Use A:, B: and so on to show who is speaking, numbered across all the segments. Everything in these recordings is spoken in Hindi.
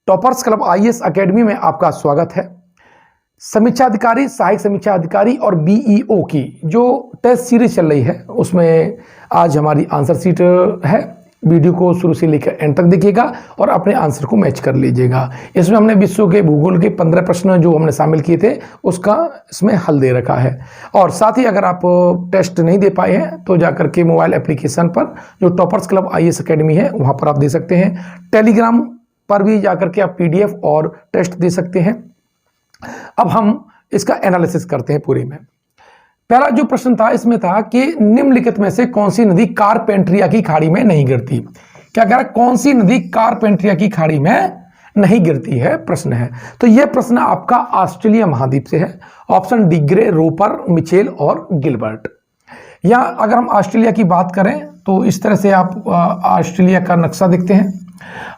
A: टॉपर्स क्लब आईएएस एकेडमी में आपका स्वागत है। समीक्षा अधिकारी, सहायक समीक्षा अधिकारी और बीईओ की जो टेस्ट सीरीज चल रही है उसमें आज हमारी आंसर शीट है। वीडियो को शुरू से लेकर एंड तक देखिएगा और अपने आंसर को मैच कर लीजिएगा। इसमें हमने विश्व के भूगोल के 15 प्रश्न जो हमने शामिल किए थे उसका इसमें हल दे रखा है। और साथ ही अगर आप टेस्ट नहीं दे पाए हैं तो जाकर के मोबाइल एप्लीकेशन पर जो टॉपर्स क्लब आईएएस एकेडमी है वहाँ पर आप दे सकते हैं। टेलीग्राम पर भी जाकर के आप पीडीएफ और टेस्ट दे सकते हैं। अब हम इसका एनालिसिस करते हैं पूरे में। पहला जो प्रश्न था इसमें था कि निम्नलिखित में से कौन सी नदी कारपेंट्रिया की खाड़ी में नहीं गिरती। क्या कह रहा है, कौन सी नदी कारपेंट्रिया की खाड़ी में नहीं गिरती है, प्रश्न है। तो यह प्रश्न आपका ऑस्ट्रेलिया महाद्वीप से है। Option D Grey, Roper, Mitchell और गिलबर्ट। या अगर हम ऑस्ट्रेलिया की बात करें तो इस तरह से आप ऑस्ट्रेलिया का नक्शा देखते हैं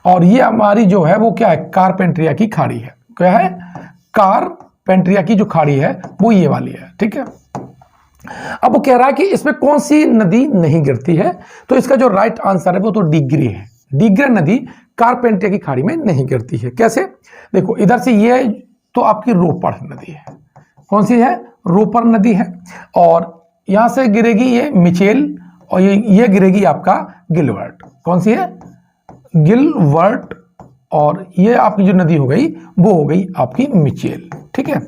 A: और ये हमारी जो है वो क्या है, कारपेंट्रिया की खाड़ी है। क्या है, कारपेंट्रिया की जो खाड़ी है वो ये वाली है। ठीक है, अब वो कह रहा है कि इसमें कौन सी नदी नहीं गिरती है। तो इसका जो राइट आंसर है वो तो डिग्री है। डिग्रे नदी कारपेंट्रिया की खाड़ी में नहीं गिरती है। कैसे, देखो इधर से ये तो आपकी रोपर नदी है। कौन सी है, रोपर नदी है। और यहां से गिरेगी ये मिचेल और ये गिरेगी आपका गिलबर्ट। कौन सी है, गिलबर्ट। और ये आपकी जो नदी हो गई वो हो गई आपकी मिचेल। ठीक है,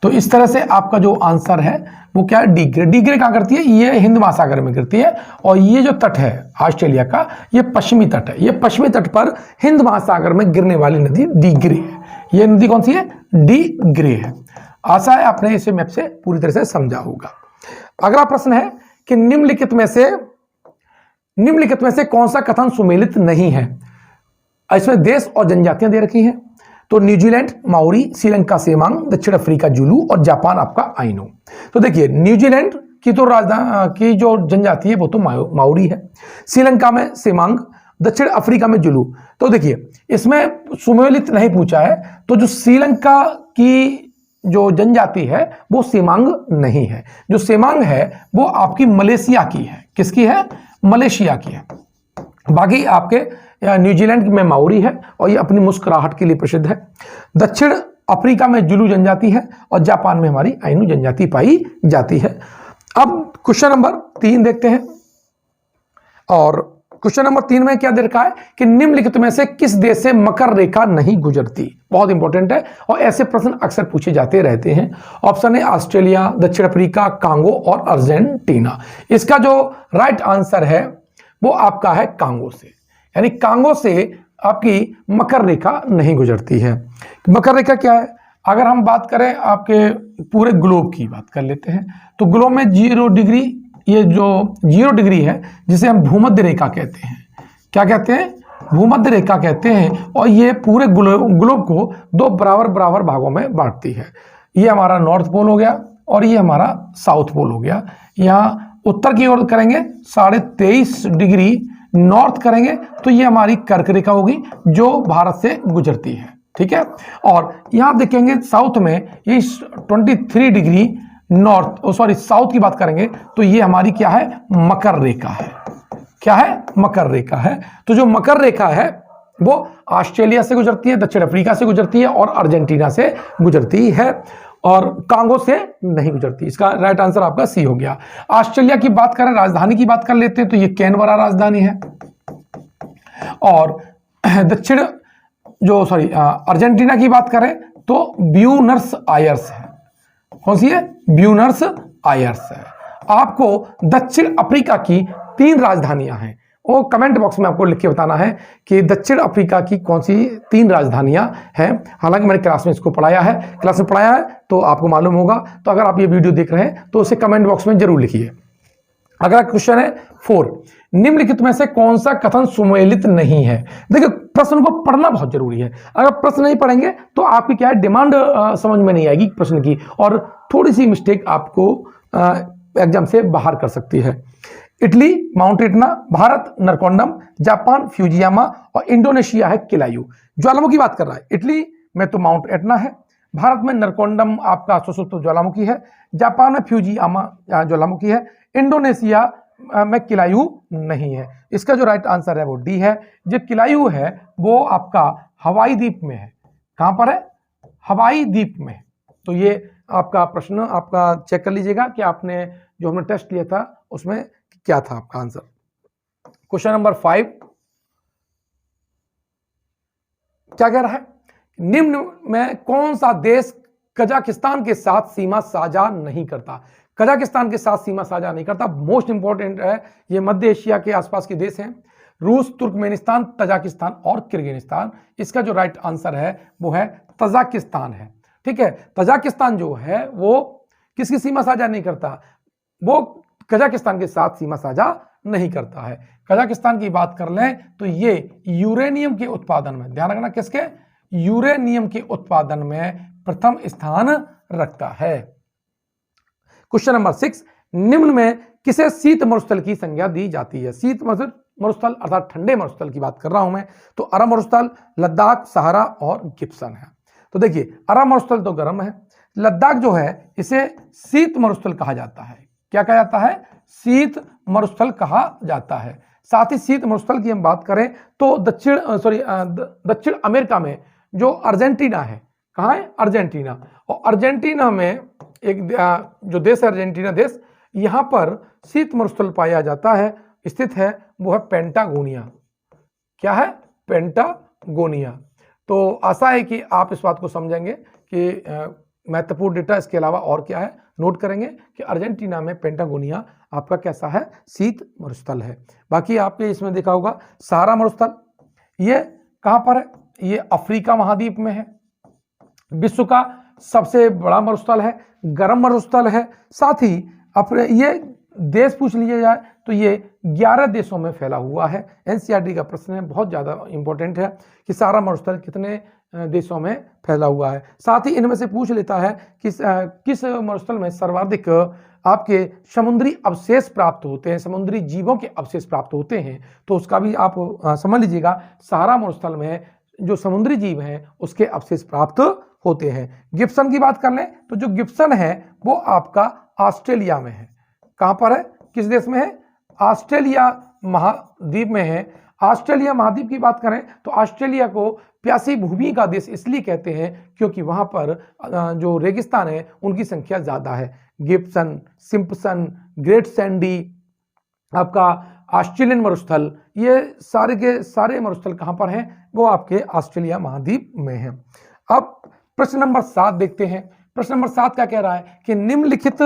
A: तो इस तरह से आपका जो आंसर है वो क्या है, डिग्रे। डिग्रे कहाँ करती है, ये हिंद महासागर में गिरती है। और ये जो तट है ऑस्ट्रेलिया का, ये पश्चिमी तट है। ये पश्चिमी तट पर हिंद महासागर में गिरने वाली नदी डिग्रे है। ये नदी कौन सी है, डिग्रे है। आशा है आपने इसे मैप से पूरी तरह से समझा होगा। अगला प्रश्न है कि निम्नलिखित में से कौन सा कथन सुमेलित नहीं है। इसमें देश और जनजातियां दे रखी हैं। तो न्यूजीलैंड माओरी, श्रीलंका सेमांग, दक्षिण अफ्रीका जुलू और जापान आपका आइनो। तो देखिए न्यूजीलैंड की तो राजधानी की जो जनजाति है वो तो माओरी है, श्रीलंका में सेमांग, दक्षिण अफ्रीका में जुलू। तो देखिए इसमें सुमेलित नहीं पूछा है, तो जो श्रीलंका की जो जनजाति है वो सेमांग नहीं है। जो सेमांग है वो आपकी मलेशिया की है। किसकी है, मलेशिया की है। बाकी आपके न्यूजीलैंड में माओरी है और ये अपनी मुस्कुराहट के लिए प्रसिद्ध है। दक्षिण अफ्रीका में जुलू जनजाति है और जापान में हमारी आइनू जनजाति पाई जाती है। अब क्वेश्चन नंबर 3 देखते हैं। और क्वेश्चन नंबर 3 में क्या दे रखा है कि निम्नलिखित में से किस देश से मकर रेखा नहीं गुजरती। बहुत इंपॉर्टेंट है और ऐसे प्रश्न अक्सर पूछे जाते रहते हैं। ऑप्शन है ऑस्ट्रेलिया, दक्षिण अफ्रीका, कांगो और अर्जेंटीना। इसका जो राइट आंसर है वो आपका है कांगो से। यानी कांगो से आपकी मकर रेखा नहीं गुजरती है। मकर रेखा क्या है, अगर हम बात करें आपके पूरे ग्लोब की बात कर लेते हैं तो ग्लोब में 0 डिग्री, ये जो 0 डिग्री है जिसे हम भूमध्य रेखा कहते हैं। क्या कहते हैं, भूमध्य रेखा कहते हैं। और ये पूरे ग्लोब को 2 बराबर बराबर भागों में बांटती है। ये हमारा नॉर्थ पोल हो गया और ये हमारा साउथ पोल हो गया। यहाँ उत्तर की ओर करेंगे 23.5 डिग्री नॉर्थ करेंगे तो ये हमारी कर्क रेखा होगी जो भारत से गुजरती है। ठीक है, और यहां देखेंगे साउथ में ये 23 डिग्री नॉर्थ, साउथ की बात करेंगे तो ये हमारी क्या है, मकर रेखा है। क्या है, मकर रेखा है। तो जो मकर रेखा है वो ऑस्ट्रेलिया से गुजरती है, दक्षिण अफ्रीका से गुजरती है और अर्जेंटीना से गुजरती है और कांगो से नहीं गुजरती। इसका राइट आंसर आपका सी हो गया। ऑस्ट्रेलिया की बात करें, राजधानी की बात कर लेते हैं तो ये कैनबरा राजधानी है। और दक्षिण अर्जेंटीना की बात करें तो ब्यूनर्स आयर्स है। कौन सी है, ब्यूनर्स आयर्स है। आपको दक्षिण अफ्रीका की 3 राजधानियां हैं, वो कमेंट बॉक्स में आपको लिख के बताना है कि दक्षिण अफ्रीका की कौन सी 3 राजधानियां हैं। हालांकि मैंने क्लास में इसको पढ़ाया है तो आपको मालूम होगा। तो अगर आप ये वीडियो देख रहे हैं तो उसे कमेंट बॉक्स में जरूर लिखिए। अगला क्वेश्चन है 4, निम्नलिखित में से कौन सा कथन सुमेलित नहीं है। देखिए प्रश्न को पढ़ना बहुत जरूरी है। अगर प्रश्न नहीं पढ़ेंगे तो आपकी क्या है, डिमांड समझ में नहीं आएगी प्रश्न की और थोड़ी सी मिस्टेक आपको एग्जाम से बाहर कर सकती है। Italy Mount Etna, Bharat Narcondam, Japan Fujiyama और इंडोनेशिया है किलायू। ज्वालामुखी बात कर रहा है, इटली में तो माउंट एटना है, भारत में नरकोंडम आपका सुसुप्त ज्वालामुखी है, जापान में फ्यूजियामा ज्वालामुखी है, इंडोनेशिया में किलायू नहीं है। इसका जो राइट आंसर है वो डी है। जो किलायू है वो आपका हवाई द्वीप में है। कहां पर है? हवाई द्वीप में। तो ये आपका प्रश्न आपका चेक कर लीजिएगा कि आपने जो हमने टेस्ट लिया था उसमें क्या था आपका आंसर। क्वेश्चन नंबर 5 क्या कह रहा है? निम्न में कौन सा देश कजाकिस्तान के साथ सीमा साझा नहीं करता? कजाकिस्तान के साथ सीमा साझा नहीं करता, मोस्ट इंपॉर्टेंट है। ये मध्य एशिया के आसपास के देश हैं, रूस, तुर्कमेनिस्तान, तजाकिस्तान और किर्गिस्तान। इसका जो राइट आंसर है वो है तजाकिस्तान है। ठीक है, तजाकिस्तान जो है वो किसकी सीमा साझा नहीं करता? वो कजाकिस्तान के साथ सीमा साझा नहीं करता है। कजाकिस्तान की बात कर लें तो ये यूरेनियम के उत्पादन में, ध्यान रखना किसके? यूरेनियम के उत्पादन में प्रथम स्थान रखता है। क्वेश्चन नंबर 6, निम्न में किसे शीत मरुस्थल की संज्ञा दी जाती है? शीत मरुस्थल अर्थात ठंडे मरुस्थल की बात कर रहा हूं मैं, तो अरब मरुस्थल, लद्दाख, सहारा और गिब्सन है। तो देखिए, अरब मरुस्थल तो गर्म है, लद्दाख जो है इसे शीत मरुस्थल कहा जाता है। क्या कहा जाता है? शीत मरुस्थल कहा जाता है। साथ ही शीत मरुस्थल की हम बात करें तो दक्षिण अमेरिका में जो अर्जेंटीना है, कहाँ है? अर्जेंटीना। और अर्जेंटीना में एक जो देश है अर्जेंटीना देश, यहां पर शीत मरुस्थल पाया जाता है, स्थित है, वो है पेंटागोनिया। क्या है? पेंटागोनिया। तो आशा है कि आप इस बात को समझेंगे कि महत्वपूर्ण डेटा इसके अलावा और क्या है नोट करेंगे कि अर्जेंटीना में पेंटागोनिया आपका कैसा है? शीत मरुस्थल है। बाकी आपने इसमें देखा होगा सहारा मरुस्थल, ये कहां पर है? ये अफ्रीका महाद्वीप में है, विश्व का सबसे बड़ा मरुस्थल है, गर्म मरुस्थल है। साथ ही अपने ये देश पूछ लिया जाए तो ये 11 देशों में फैला हुआ है। एनसीईआरटी का प्रश्न है, बहुत ज्यादा इंपॉर्टेंट है कि सहारा मरुस्थल कितने देशों में फैला हुआ है। साथ ही इनमें से पूछ लेता है कि किस मरुस्थल में सर्वाधिक आपके समुद्री अवशेष प्राप्त होते हैं, समुद्री जीवों के अवशेष प्राप्त होते हैं, तो उसका भी आप समझ लीजिएगा। सहारा मरुस्थल में जो समुद्री जीव हैं उसके अवशेष प्राप्त होते हैं। गिब्सन की बात कर लें तो जो गिब्सन है वो आपका ऑस्ट्रेलिया में है। कहां पर है? किस देश में है? ऑस्ट्रेलिया महाद्वीप में है। ऑस्ट्रेलिया महाद्वीप की बात करें तो ऑस्ट्रेलिया को प्यासी भूमि का देश इसलिए कहते हैं क्योंकि वहां पर जो रेगिस्तान है उनकी संख्या ज्यादा है। गिब्सन, सिम्पसन, ग्रेट सैंडी, आपका ऑस्ट्रेलियन मरुस्थल, ये सारे के सारे मरुस्थल कहां पर हैं? वो आपके ऑस्ट्रेलिया महाद्वीप में हैं। अब प्रश्न नंबर 7 देखते हैं। प्रश्न नंबर 7 क्या कह रहा है कि निम्नलिखित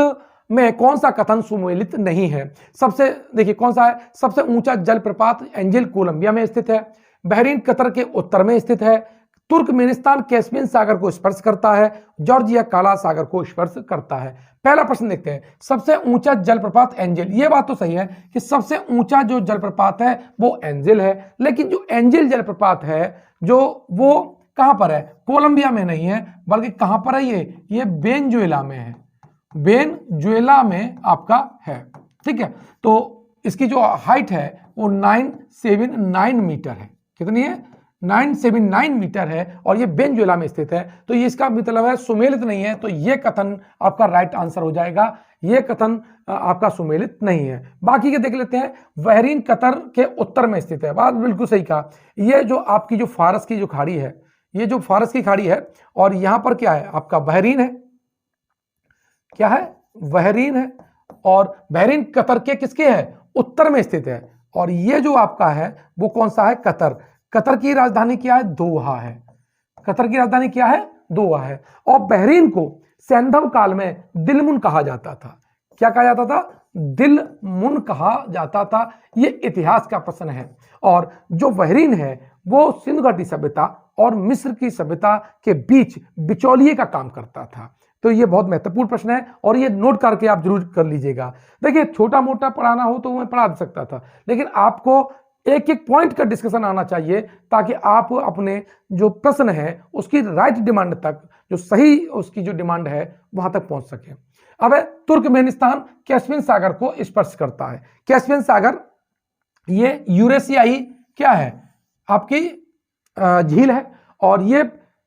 A: में कौन सा कथन सुमेलित नहीं है? सबसे देखिए कौन सा है? सबसे ऊंचा जलप्रपात एंजेल कोलंबिया में स्थित है, बहरीन कतर के उत्तर में स्थित है, तुर्कमेनिस्तान कैस्पियन सागर को स्पर्श करता है, जॉर्जिया काला सागर को स्पर्श करता है। पहला प्रश्न देखते हैं, सबसे ऊंचा जलप्रपात एंजेल। ये बात तो सही है कि सबसे ऊंचा जो जलप्रपात है वो एंजेल है, लेकिन जो एंजेल जलप्रपात है जो वो कहां पर है? कोलंबिया में नहीं है, बल्कि कहां पर है? ये वेनेजुएला में है। वेनेजुएला में आपका है। ठीक है, तो इसकी जो हाइट है वो 979 मीटर है। कितनी है? 979 मीटर है और ये वेनेजुएला में स्थित है। तो ये इसका मतलब है सुमेलित नहीं है, तो ये कथन आपका राइट आंसर हो जाएगा। ये कथन आपका सुमेलित नहीं है। बाकी के देख लेते हैं। बहरीन कतर के उत्तर में स्थित है, बात बिल्कुल सही कहा। ये जो आपकी जो फारस की जो खाड़ी है, ये जो फारस की खाड़ी है, और यहां पर क्या है? आपका बहरीन है। क्या है? बहरीन है। और बहरीन कतर के किसके है? उत्तर में स्थित है। और ये जो आपका है वो कौन सा है? कतर। कतर की राजधानी क्या है? दोहा है। कतर की राजधानी क्या है? दोहा है। और बहरीन को सैंधव काल में दिलमुन कहा जाता था। क्या कहा जाता था? दिलमुन कहा जाता था। ये इतिहास का प्रश्न है। और जो बहरीन है वो सिंधु घाटी सभ्यता और मिस्र की सभ्यता के बीच बिचौलिए का काम करता था। तो ये बहुत महत्वपूर्ण प्रश्न है और ये नोट करके आप जरूर कर लीजिएगा। देखिए, छोटा मोटा पढ़ाना हो तो मैं पढ़ा सकता था, लेकिन आपको एक एक पॉइंट का डिस्कशन आना चाहिए ताकि आप अपने जो प्रश्न है उसकी राइट डिमांड तक, जो सही उसकी जो डिमांड है वहां तक पहुंच सके। अब तुर्कमेनिस्तान कैस्पियन सागर को स्पर्श करता है। कैस्पियन सागर ये यूरेशियाई क्या है? आपकी झील है और ये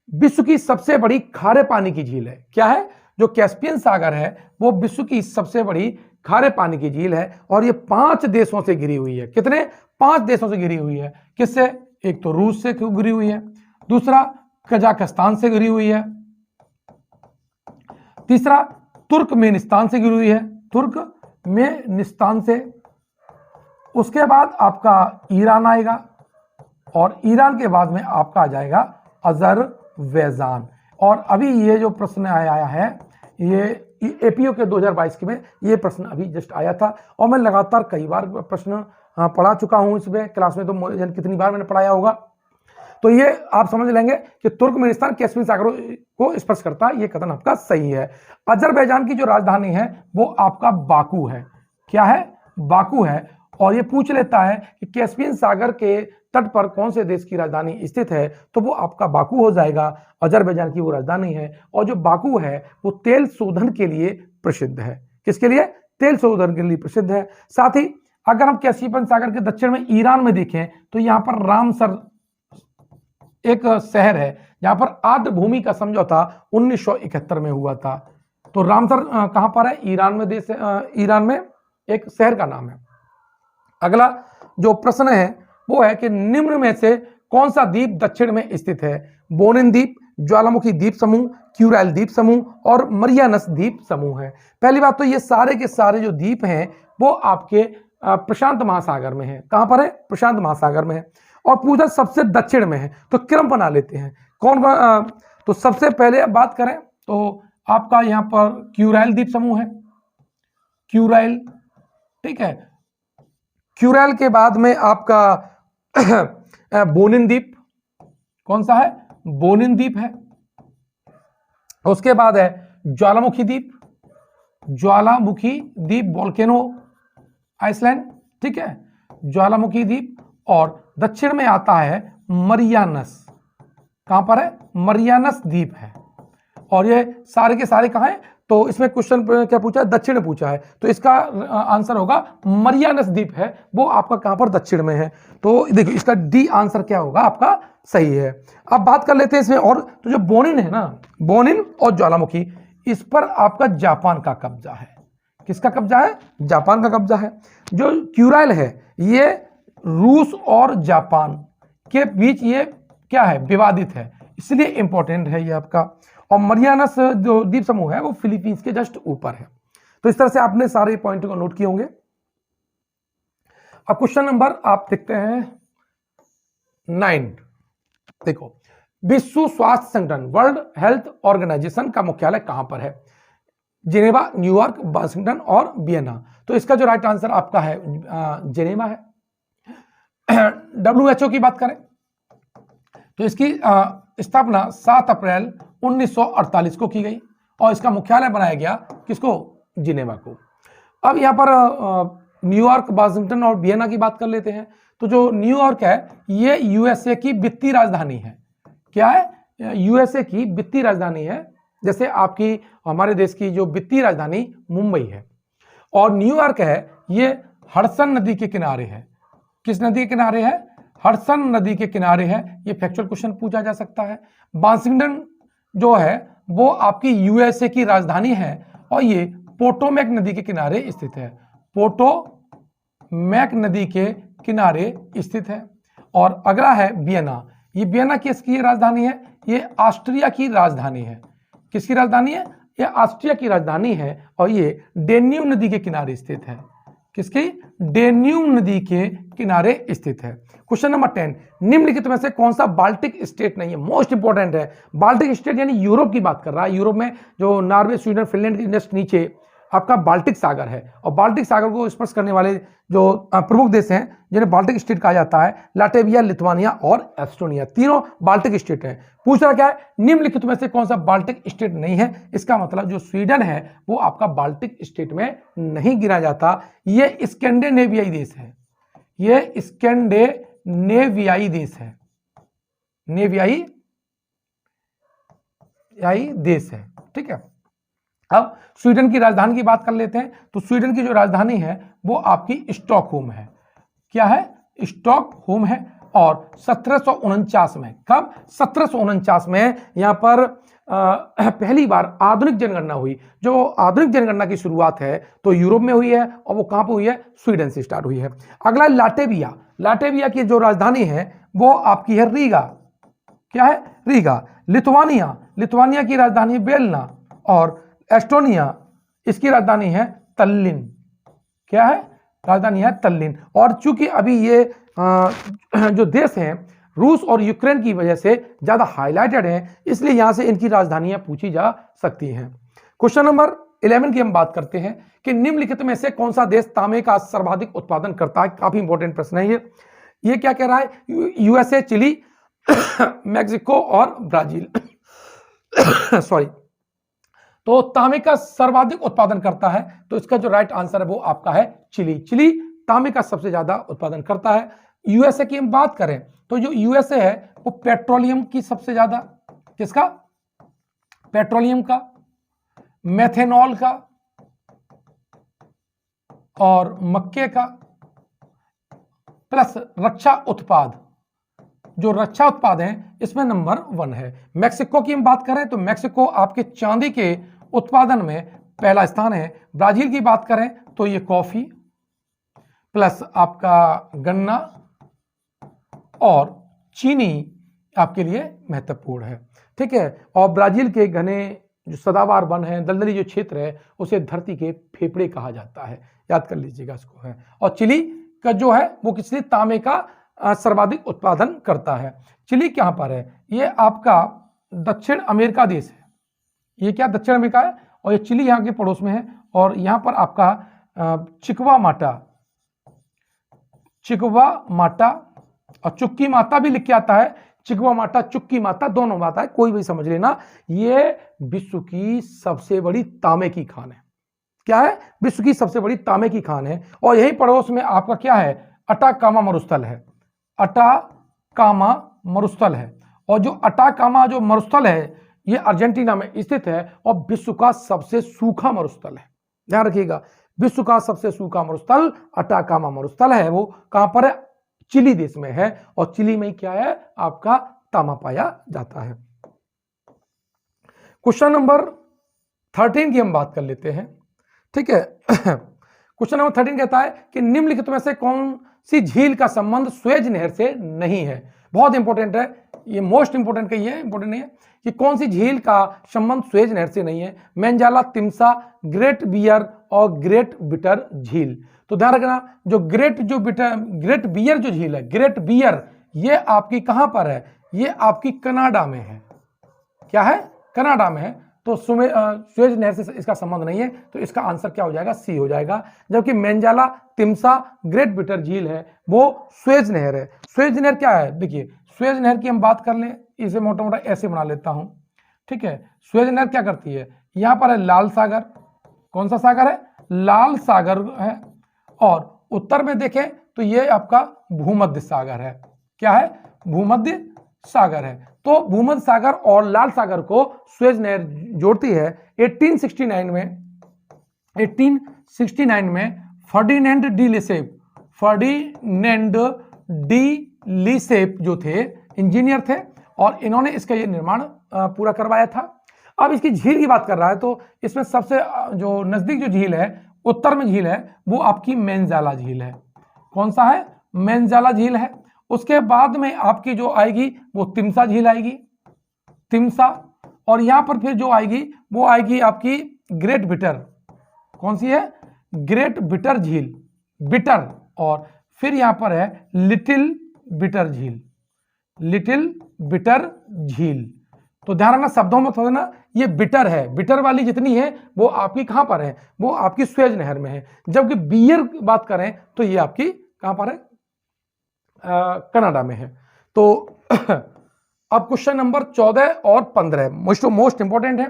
A: विश्व की सबसे बड़ी खारे पानी की झील है। क्या है? जो कैस्पियन सागर है वो विश्व की सबसे बड़ी खारे पानी की झील है और ये 5 देशों से घिरी हुई है। कितने? 5 देशों से घिरी हुई है। किससे? एक तो रूस से घिरी हुई है, दूसरा कजाकिस्तान से घिरी हुई है, तीसरा तुर्कमेनिस्तान से घिरी हुई है, तुर्कमेनिस्तान से। उसके बाद आपका ईरान आएगा और ईरान के बाद में आपका आ जाएगा अजरबैजान। और अभी ये जो प्रश्न आया है ये एपीओ के 2022 में ये प्रश्न अभी जस्ट आया था और मैं लगातार कई बार प्रश्न पढ़ा चुका हूं इसमें क्लास में, तो कितनी बार मैंने पढ़ाया होगा। तो ये आप समझ लेंगे कि तुर्कमेनिस्तान कैस्पियन सागर को स्पर्श करता है, ये कथन आपका सही है। अजरबैजान की जो राजधानी है वो आपका बाकू है। क्या है? बाकू है। और ये पूछ लेता है कि कैस्पियन सागर के तट पर कौन से देश की राजधानी स्थित है, तो वो आपका बाकू हो जाएगा। अजरबैजान की वो राजधानी है और जो बाकू है वो तेल शोधन के लिए प्रसिद्ध है। किसके लिए? तेल शोधन के लिए प्रसिद्ध है। साथ ही अगर हम कैस्पियन सागर के दक्षिण में ईरान में देखें तो यहाँ पर रामसर एक शहर है जहां पर आर्द्र भूमि का समझौता 1971 में हुआ था। तो रामसर कहां पर है? ईरान में देश, ईरान में एक शहर का नाम है। अगला जो प्रश्न है वो है कि निम्न में से कौन सा द्वीप दक्षिण में स्थित है? बोनिन द्वीप, ज्वालामुखी द्वीप समूह, क्यूराइल द्वीप समूह और मरियानस द्वीप समूह है। पहली बात तो ये सारे के सारे जो द्वीप हैं वो आपके प्रशांत महासागर में है। कहां पर है? प्रशांत महासागर में है। और पूछा सबसे दक्षिण में है, तो क्रम बना लेते हैं कौन कौन। तो सबसे पहले बात करें तो आपका यहां पर क्यूराइल द्वीप समूह है, क्यूराइल, ठीक है। क्यूराइल के बाद में आपका बोनिन द्वीप, कौन सा है? बोनिन द्वीप है। उसके बाद है ज्वालामुखी द्वीप, ज्वालामुखी द्वीप वोल्केनो आइसलैंड, ठीक है, ज्वालामुखी द्वीप। और दक्षिण में आता है मरियानस। कहां पर है? मरियानस द्वीप है। और ये सारे के सारे कहां हैं? तो इसमें क्वेश्चन क्या पूछा है? दक्षिण पूछा है, तो इसका आंसर होगा मरियानस द्वीप है, वो आपका कहां पर? दक्षिण में है। तो देखो इसका डी आंसर क्या होगा आपका? सही है। अब बात कर लेते हैं इसमें और, तो जो बोनिन है ना, बोनिन और ज्वालामुखी, इस पर आपका जापान का कब्जा है। किसका कब्जा है? जापान का कब्जा है। जो क्यूराइल है ये रूस और जापान के बीच ये क्या है? विवादित है, इसलिए इंपॉर्टेंट है ये आपका। और मरियानस जो द्वीप समूह है वो फिलीपींस के जस्ट ऊपर है। तो इस तरह से आपने सारे पॉइंट को नोट किए होंगे। अब क्वेश्चन नंबर आप देखते हैं 9। देखो, विश्व स्वास्थ्य संगठन वर्ल्ड हेल्थ ऑर्गेनाइजेशन का मुख्यालय कहां पर है? जेनेवा, न्यूयॉर्क, वाशिंगटन और वियना। तो इसका जो राइट आंसर आपका है जेनेवा है। WHO की बात करें तो इसकी स्थापना 7 अप्रैल 1948 को की गई और इसका मुख्यालय बनाया गया किसको? जिनेवा को। अब यहां पर न्यूयॉर्क, वाशिंगटन और वियना की बात कर लेते हैं। तो जो न्यूयॉर्क है ये यूएसए की वित्तीय राजधानी है। क्या है? यूएसए की वित्तीय राजधानी है, जैसे आपकी हमारे देश की जो वित्तीय राजधानी मुंबई है। और न्यूयॉर्क है ये हडसन नदी के किनारे है। किस नदी के किनारे है? हडसन नदी के किनारे है। ये फैक्चुअल क्वेश्चन पूछा जा सकता है। वाशिंगटन जो है वो आपकी यूएसए की राजधानी है और ये पोटोमैक नदी के किनारे स्थित है। पोटोमैक नदी के किनारे स्थित है। और अगला है वियना। ये वियना किसकी राजधानी है? ये ऑस्ट्रिया की राजधानी है। किसकी राजधानी है? ये ऑस्ट्रिया की राजधानी है और ये डेन्यूब नदी के किनारे स्थित है। किसकी? डेन्यूब नदी के किनारे स्थित है। क्वेश्चन नंबर 10, निम्नलिखित में से कौन सा बाल्टिक स्टेट नहीं है? मोस्ट इंपोर्टेंट है। बाल्टिक स्टेट यानी यूरोप की बात कर रहा है। यूरोप में जो नॉर्वे, स्वीडन, फिनलैंड के जस्ट नीचे आपका बाल्टिक सागर है और बाल्टिक सागर को स्पर्श करने वाले जो प्रमुख देश हैं जिन्हें बाल्टिक स्टेट कहा जाता है, लाटविया, लिथुआनिया और एस्टोनिया, तीनों बाल्टिक स्टेट है। पूछ रहा क्या है? निम्नलिखित में से कौन सा बाल्टिक स्टेट नहीं है? इसका मतलब जो स्वीडन है वो आपका बाल्टिक स्टेट में नहीं गिना जाता। ये स्कैंडिनेवियाई देश है। ये स्कैंडिनेवियाई देश है, नेवियाई देश है, ठीक है। अब स्वीडन की राजधानी की बात कर लेते हैं। तो स्वीडन की जो राजधानी है वो आपकी स्टॉकहोम है। क्या है? स्टॉकहोम है। और 1749 में, कब? 1749 में यहां पर पहली बार आधुनिक जनगणना हुई। जो आधुनिक जनगणना की शुरुआत है तो यूरोप में हुई है और वो कहां पर हुई है? स्वीडन से स्टार्ट हुई है। अगला लाटविया। लाटविया की जो राजधानी है वो आपकी है रीगा। क्या है, रीगा। लिथुआनिया, लिथुआनिया की राजधानी है बेलना, और एस्टोनिया इसकी राजधानी है तल्लिन। क्या है, राजधानी है तल्लिन। और चूंकि अभी ये जो देश हैं रूस और यूक्रेन की वजह से ज्यादा हाईलाइटेड हैं, इसलिए यहां से इनकी राजधानियां पूछी जा सकती हैं। क्वेश्चन नंबर 11 की हम बात करते हैं कि निम्नलिखित में से कौन सा देश तांबे का सर्वाधिक उत्पादन करता है। काफी इंपॉर्टेंट प्रश्न है ये क्या कह रहा है, यूएसए, चिली, मैक्सिको और ब्राजील। सॉरी, तो तांबे का सर्वाधिक उत्पादन करता है, तो इसका जो राइट आंसर है वो आपका है चिली। चिली तांबे का सबसे ज्यादा उत्पादन करता है। यूएसए की हम बात करें तो जो यूएसए है वो पेट्रोलियम की सबसे ज्यादा, किसका, पेट्रोलियम का, मेथेनॉल का और मक्के का, प्लस रक्षा उत्पाद, जो रक्षा उत्पाद हैं इसमें नंबर 1 है। मैक्सिको की हम बात करें तो मैक्सिको आपके चांदी के उत्पादन में पहला स्थान है। ब्राजील की बात करें तो ये कॉफी प्लस आपका गन्ना और चीनी आपके लिए महत्वपूर्ण है। ठीक है, और ब्राजील के घने जो सदाबहार वन है, दलदली जो क्षेत्र है, उसे धरती के फेफड़े कहा जाता है, याद कर लीजिएगा इसको है। और चिली का जो है वो किसी तांबे का सर्वाधिक उत्पादन करता है। चिली कहां पर है, ये आपका दक्षिण अमेरिका देश है। ये क्या दक्षिण अमेरिका है, और ये चिली यहाँ के पड़ोस में है। और यहाँ पर आपका चिकवा माटा और चुक्की माता भी लिख के आता है। चिकवा माता, चुक्की माता दोनों माता है, कोई भी समझ लेना। ये विश्व की सबसे बड़ी तांबे की खान है। क्या है, विश्व की सबसे बड़ी तांबे की खान है। और यही पड़ोस में आपका क्या है, अटाकामा मरुस्थल है। अटाकामा मरुस्थल है, और जो अटाकामा जो मरुस्थल है ये अर्जेंटीना में स्थित है और विश्व का सबसे सूखा मरुस्थल है। ध्यान रखिएगा, विश्व का सबसे सूखा मरुस्थल अटाकामा मरुस्थल है। वो कहां पर है, चिली देश में है। और चिली में क्या है, आपका तांबा पाया जाता है। क्वेश्चन नंबर 13 की हम बात कर लेते हैं। ठीक है, क्वेश्चन नंबर 13 कहता है कि निम्नलिखित में से कौन सी झील का संबंध सुएज नहर से नहीं है। बहुत इंपॉर्टेंट है ये, मोस्ट इंपॉर्टेंट कही है, इंपॉर्टेंट नहीं है कि कौन सी झील का संबंध सुएज नहर से नहीं है। मेंजाला, तिम्सा, ग्रेट बियर और ग्रेट बिटर झील। तो ध्यान रखना, जो ग्रेट बियर जो झील है, ग्रेट बियर, ये आपकी कहां पर है, ये आपकी कनाडा में है। क्या है, कनाडा में है। तो सुएज नहर से इसका संबंध नहीं है, तो इसका आंसर क्या हो जाएगा, सी हो जाएगा। जबकि मेंजाला, तिम्सा, ग्रेट बिटर झील है वो सुएज नहर है। सुएज नहर क्या है, देखिए सुएज नहर की हम बात कर लें, इसे मोटा मोटा ऐसे बना लेता हूं। ठीक है, सुएज नहर क्या करती है, यहां पर है लाल सागर, कौन सा सागर है, लाल सागर है। और उत्तर में देखें तो ये आपका भूमध्य सागर है। क्या है, भूमध्य सागर है। तो भूमध्य सागर और लाल सागर को सुएज नहर जोड़ती है। 1869 में फर्डिनेंड डी लेसेप जो थे, इंजीनियर थे, और इन्होंने इसका ये निर्माण पूरा करवाया था। अब इसकी झील की बात कर रहा है तो इसमें सबसे जो नजदीक जो झील है, उत्तर में झील है, वो आपकी मेंजाला झील है। कौन सा है, मेंजाला झील है। उसके बाद में आपकी जो आएगी वो तिम्सा झील आएगी, तिम्सा। और यहां पर फिर जो आएगी वो आएगी आपकी ग्रेट बिटर, कौन सी है, ग्रेट बिटर झील, बिटर। और फिर यहां पर है लिटिल बिटर झील, लिटिल बिटर झील। तो ध्यान रखना, शब्दों में थोड़ा ये बिटर है, बिटर वाली जितनी है वो आपकी कहां पर है, वो आपकी सुएज नहर में है। जबकि बियर बात करें तो ये आपकी कहां पर है, कनाडा में है। तो अब क्वेश्चन नंबर 14 और 15 मोस्ट इंपॉर्टेंट है।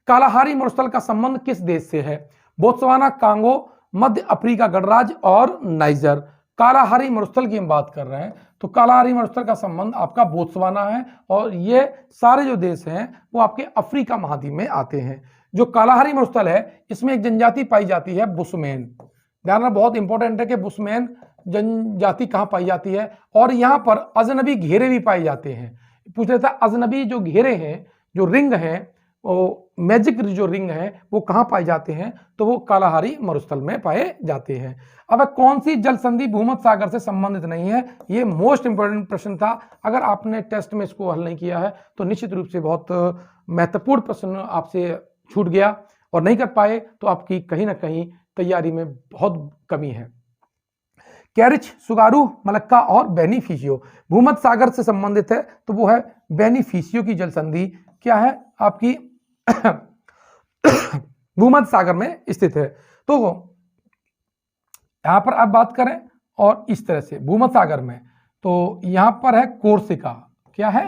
A: कालाहारी मरुस्थल का संबंध किस देश से है, बोत्सवाना, कांगो, मध्य अफ्रीका गणराज्य और नाइजर। कालाहारी मरुस्थल की हम बात कर रहे हैं तो कालाहारी मरुस्थल का संबंध आपका बोत्सवाना है, और ये सारे जो देश हैं वो आपके अफ्रीका महाद्वीप में आते हैं। जो कालाहारी मरुस्थल है इसमें एक जनजाति पाई जाती है बुशमैन। ध्यान रखना, बहुत इंपॉर्टेंट है कि बुशमैन जनजाति कहां पाई जाती है। और यहां पर अजनबी घेरे भी पाए जाते हैं। पूछ लेता है, अजनबी जो घेरे हैं, जो रिंग हैं, मैजिक जो रिंग है वो कहाँ पाए जाते हैं, तो वो कालाहारी मरुस्थल में पाए जाते हैं। अब कौन सी जल संधि भूमध्य सागर से संबंधित नहीं है, ये मोस्ट इंपोर्टेंट प्रश्न था। अगर आपने टेस्ट में इसको हल नहीं किया है तो निश्चित रूप से बहुत महत्वपूर्ण प्रश्न आपसे छूट गया और नहीं कर पाए, तो आपकी कहीं ना कहीं तैयारी में बहुत कमी है। कैरिच, सुगारू, मलक्का और बेनिफिशियो भूमध्य सागर से संबंधित है, तो वो है बेनिफिशियो की जल संधि क्या है आपकी भूमध्य सागर में स्थित है। तो यहां पर आप बात करें और इस तरह से भूमध्य सागर में, तो यहां पर है कोर्सिका, क्या है,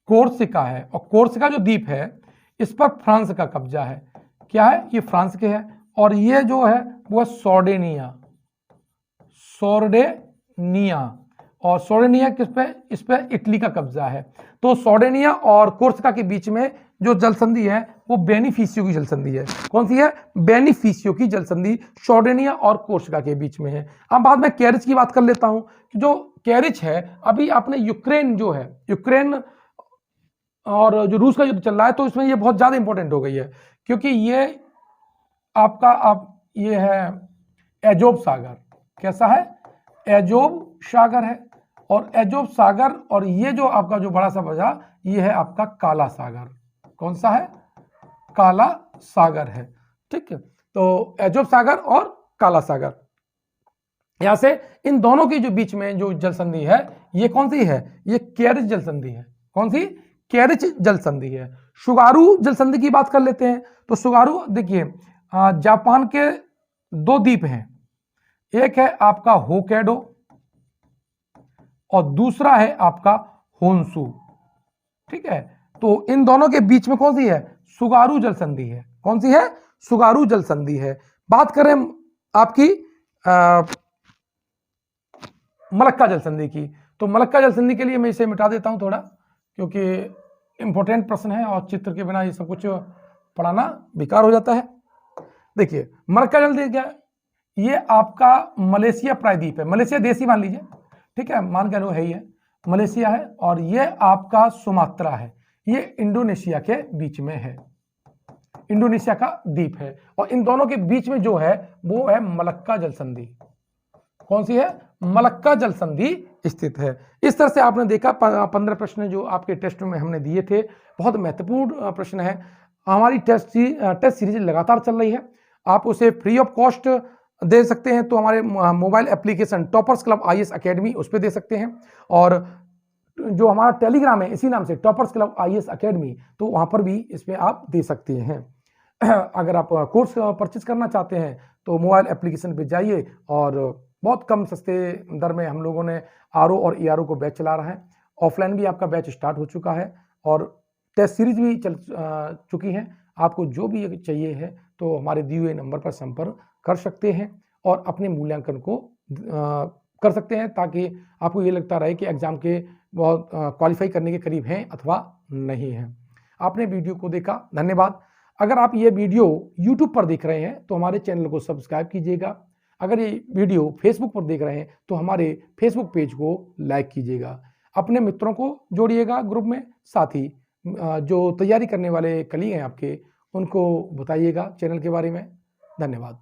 A: कोर्सिका है, और कोर्सिका जो द्वीप है इस पर फ्रांस का कब्जा है, क्या है, ये फ्रांस के है, और ये जो है वो है सोर्डेनिया, सोर्डेनिया, और सोर्डेनिया किस पे, इस पे इटली का कब्जा है। तो सोर्डेनिया और कोर्सिका के बीच में जो जल संधि है वो बेनिफिशियो की जल संधि है। कौन सी है, बेनिफिशियो की जल संधि सोर्डेनिया और कोर्सिका के बीच में है। अब बाद में कैरिच की बात कर लेता हूं कि जो कैरिच है, अभी आपने यूक्रेन जो है, यूक्रेन और जो रूस का युद्ध चल रहा है, तो इसमें ये बहुत ज्यादा इंपॉर्टेंट हो गई है, क्योंकि ये आपका ये है एजोब सागर, कैसा है, एजोब सागर है, और एजोब सागर, और ये जो आपका जो बड़ा सा बजा ये है आपका काला सागर, कौन सा है, काला सागर है, ठीक है। तो एजोब सागर और काला सागर, यहां से इन दोनों के जो बीच में जो जल संधि है ये कौन सी है, ये कैरिच जल संधि है, कौन सी, कैरिच जल संधि है। सुगारू जल संधि की बात कर लेते हैं, तो सुगारू देखिए जापान के दो द्वीप हैं, एक है आपका होकैडो और दूसरा है आपका होन्शु, ठीक है। तो इन दोनों के बीच में कौन सी है, सुगारू जल संधि है, कौन सी है, सुगारू जल संधि है। बात करें आपकी मलक्का जल संधि की, तो मलक्का जल संधि के लिए मैं इसे मिटा देता हूं थोड़ा, क्योंकि इंपॉर्टेंट प्रश्न है और चित्र के बिना ये सब कुछ पढ़ाना बेकार हो जाता है। देखिए मलक्का जल संधि क्या, ये आपका मलेशिया प्रायद्वीप है, मलेशिया देश ही मान लीजिए, ठीक है, मान के लो है ही है, मलेशिया है, और ये आपका सुमात्रा है, ये इंडोनेशिया के बीच में है, इंडोनेशिया का द्वीप है, और इन दोनों के बीच में जो है वो है मलक्का जल संधि, कौन सी है, मलक्का जल संधि स्थित है। इस तरह से आपने देखा 15 प्रश्न जो आपके टेस्ट में हमने दिए थे, बहुत महत्वपूर्ण प्रश्न है। हमारी टेस्ट सीरीज लगातार चल रही है, आप उसे फ्री ऑफ कॉस्ट दे सकते हैं, तो हमारे mobile application toppers club IAS academy उस पर दे सकते हैं, और जो हमारा टेलीग्राम है इसी नाम से टॉपर्स क्लब आईएएस एकेडमी, तो वहां पर भी इसमें आप दे सकते हैं। अगर आप कोर्स परचेज करना चाहते हैं तो मोबाइल एप्लीकेशन पे जाइए, और बहुत कम सस्ते दर में हम लोगों ने आरओ और ईआरओ को बैच चला रहा है, ऑफलाइन भी आपका बैच स्टार्ट हो चुका है, और टेस्ट सीरीज भी चल चुकी है। आपको जो भी चाहिए है तो हमारे दिए हुए नंबर पर संपर्क कर सकते हैं और अपने मूल्यांकन को कर सकते हैं, ताकि आपको ये लगता रहे कि एग्जाम के बहुत क्वालिफाई करने के करीब हैं अथवा नहीं हैं। आपने वीडियो को देखा, धन्यवाद। अगर आप ये वीडियो YouTube पर देख रहे हैं तो हमारे चैनल को सब्सक्राइब कीजिएगा। अगर ये वीडियो फेसबुक पर देख रहे हैं तो हमारे फेसबुक पेज को लाइक कीजिएगा। अपने मित्रों को जोड़िएगा ग्रुप में, साथ ही जो तैयारी करने वाले कलीग हैं आपके, उनको बताइएगा चैनल के बारे में। धन्यवाद।